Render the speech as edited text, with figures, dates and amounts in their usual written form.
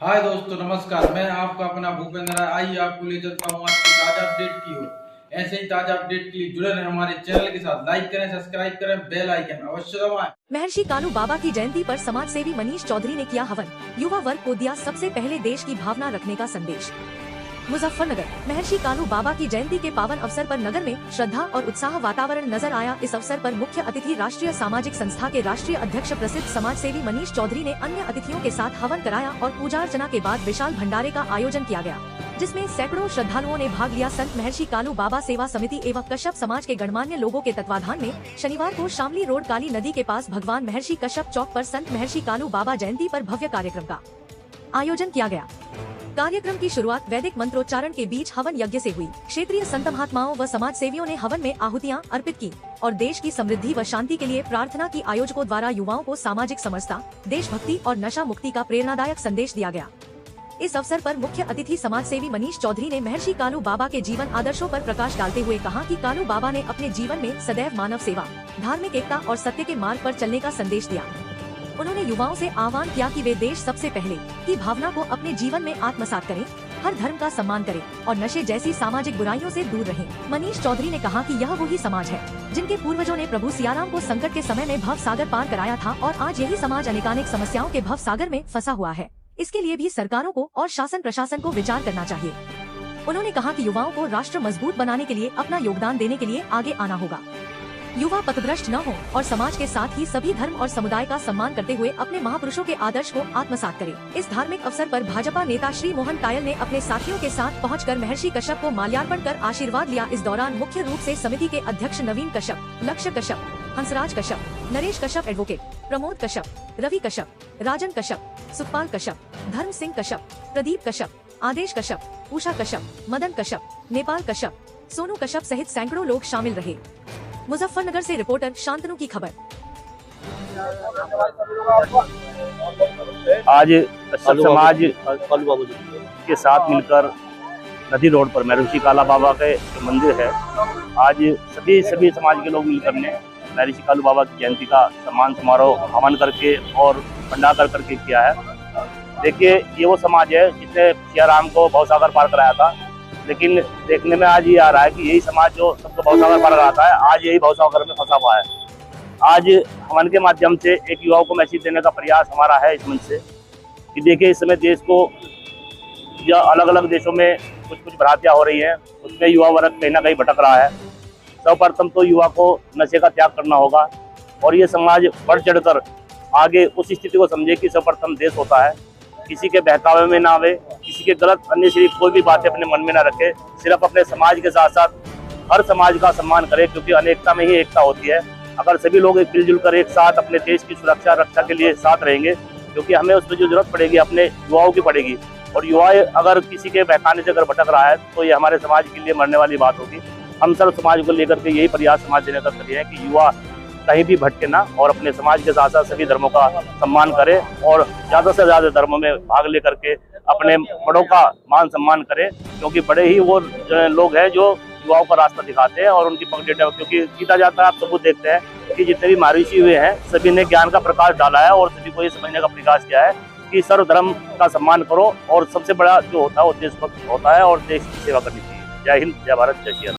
हाय दोस्तों, नमस्कार। मैं आपका अपना भूपेंद्र। आइए आपको ले चलता हूँ आज की ताजा अपडेट की ओर। ऐसे ही ताजा अपडेट के लिए जुड़े रहें हमारे चैनल के साथ। लाइक करें, सब्सक्राइब करें, बेल आइकन अवश्य दबाएं। महर्षि कालू बाबा की जयंती पर समाज सेवी मनीष चौधरी ने किया हवन। युवा वर्ग को दिया सबसे पहले देश की भावना रखने का संदेश। मुजफ्फरनगर महर्षि कालू बाबा की जयंती के पावन अवसर पर नगर में श्रद्धा और उत्साह वातावरण नजर आया। इस अवसर पर मुख्य अतिथि राष्ट्रीय सामाजिक संस्था के राष्ट्रीय अध्यक्ष प्रसिद्ध समाज सेवी मनीष चौधरी ने अन्य अतिथियों के साथ हवन कराया और पूजा अर्चना के बाद विशाल भंडारे का आयोजन किया गया, जिसमें सैकड़ों श्रद्धालुओं ने भाग लिया। संत महर्षि कालू बाबा सेवा समिति एवं कश्यप समाज के गणमान्य लोगों के तत्वाधान में शनिवार को शामली रोड काली नदी के पास भगवान महर्षि कश्यप चौक पर संत महर्षि कालू बाबा जयंती पर भव्य कार्यक्रम का आयोजन किया गया। कार्यक्रम की शुरुआत वैदिक मंत्रोच्चारण के बीच हवन यज्ञ से हुई। क्षेत्रीय संत महात्माओं व समाज सेवियों ने हवन में आहुतियां अर्पित की और देश की समृद्धि व शांति के लिए प्रार्थना की। आयोजकों द्वारा युवाओं को सामाजिक समरसता, देशभक्ति और नशा मुक्ति का प्रेरणादायक संदेश दिया गया। इस अवसर पर मुख्य अतिथि समाज सेवी मनीष चौधरी ने महर्षि कालू बाबा के जीवन आदर्शों पर प्रकाश डालते हुए कहा कि कालू बाबा ने अपने जीवन में सदैव मानव सेवा, धार्मिक एकता और सत्य के मार्ग पर चलने का संदेश दिया। उन्होंने युवाओं से आह्वान किया कि वे देश सबसे पहले की भावना को अपने जीवन में आत्मसात करें, हर धर्म का सम्मान करें और नशे जैसी सामाजिक बुराइयों से दूर रहें। मनीष चौधरी ने कहा कि यह वही समाज है जिनके पूर्वजों ने प्रभु सियाराम को संकट के समय में भव सागर पार कराया था और आज यही समाज अनेकानेक समस्याओं के भव सागर में फंसा हुआ है। इसके लिए भी सरकारों को और शासन प्रशासन को विचार करना चाहिए। उन्होंने कहा कि युवाओं को राष्ट्र मजबूत बनाने के लिए अपना योगदान देने के लिए आगे आना होगा। युवा पथभ्रष्ट न हो और समाज के साथ ही सभी धर्म और समुदाय का सम्मान करते हुए अपने महापुरुषों के आदर्श को आत्मसात करें। इस धार्मिक अवसर पर भाजपा नेता श्री मोहन कायल ने अपने साथियों के साथ पहुंचकर महर्षि कश्यप को माल्यार्पण कर आशीर्वाद लिया। इस दौरान मुख्य रूप से समिति के अध्यक्ष नवीन कश्यप, लक्ष्य कश्यप, हंसराज कश्यप, नरेश कश्यप एडवोकेट, प्रमोद कश्यप, रवि कश्यप, राजन कश्यप, सुखपाल कश्यप, धर्म सिंह कश्यप, प्रदीप कश्यप, आदेश कश्यप, उषा कश्यप, मदन कश्यप, नेपाल कश्यप, सोनू कश्यप सहित सैकड़ों लोग शामिल रहे। मुजफ्फरनगर से रिपोर्टर शांतनु की खबर। आज सब समाज के साथ मिलकर नदी रोड पर महर्षि काला बाबा के जो मंदिर है, आज सभी समाज के लोग मिलकर ने महर्षि कालू बाबा की जयंती का सम्मान समारोह हवन करके और भंडारा करके किया है। देखिए, ये वो समाज है जिसने सियाराम को भवसागर पार कराया था, लेकिन देखने में आज ये आ रहा है कि यही समाज जो सबको भवसागर पार कराता है, आज यही भवसागर में फंसा हुआ है। आज हवन के माध्यम से एक युवाओं को मैसेज देने का प्रयास हमारा है इस मंच से कि देखिए, इस समय देश को या अलग अलग देशों में कुछ भ्रांतियाँ हो रही हैं, उसमें युवा वर्ग कहीं ना कहीं भटक रहा है। सर्वप्रथम तो युवा को नशे का त्याग करना होगा और ये समाज बढ़ चढ़कर आगे उस स्थिति को समझे कि सर्वप्रथम देश होता है। किसी के बहकावे में ना आवे, किसी के गलत अन्य सिर्फ कोई भी बातें अपने मन में ना रखे, सिर्फ अपने समाज के साथ साथ हर समाज का सम्मान करे, क्योंकि अनेकता में ही एकता होती है। अगर सभी लोग मिलजुल कर एक साथ अपने देश की सुरक्षा रक्षा के लिए साथ रहेंगे, क्योंकि हमें उसमें जो जरूरत पड़ेगी अपने युवाओं की पड़ेगी, और युवा अगर किसी के बहकाने से अगर भटक रहा है तो ये हमारे समाज के लिए मरने वाली बात होगी। हम सब समाज को लेकर के यही प्रयास समाज देने का करिए कि युवा कहीं भी भटके ना और अपने समाज के साथ साथ सभी धर्मों का सम्मान करे और ज़्यादा से ज़्यादा धर्मों में भाग लेकर के अपने बड़ों का मान सम्मान करे, क्योंकि बड़े ही वो लोग हैं जो युवाओं का रास्ता दिखाते हैं और उनकी पगड़ी, क्योंकि सीधा जाता है। आप सबूत देखते हैं कि जितने भी महर्षि हुए हैं सभी ने ज्ञान का प्रकाश डाला है और सभी को ये समझने का प्रयास किया है कि सर्व धर्म का सम्मान करो और सबसे बड़ा जो होता है वो देशभक्त होता है और देश की सेवा करनी चाहिए। जय हिंद, जय भारत, जय श्री राम।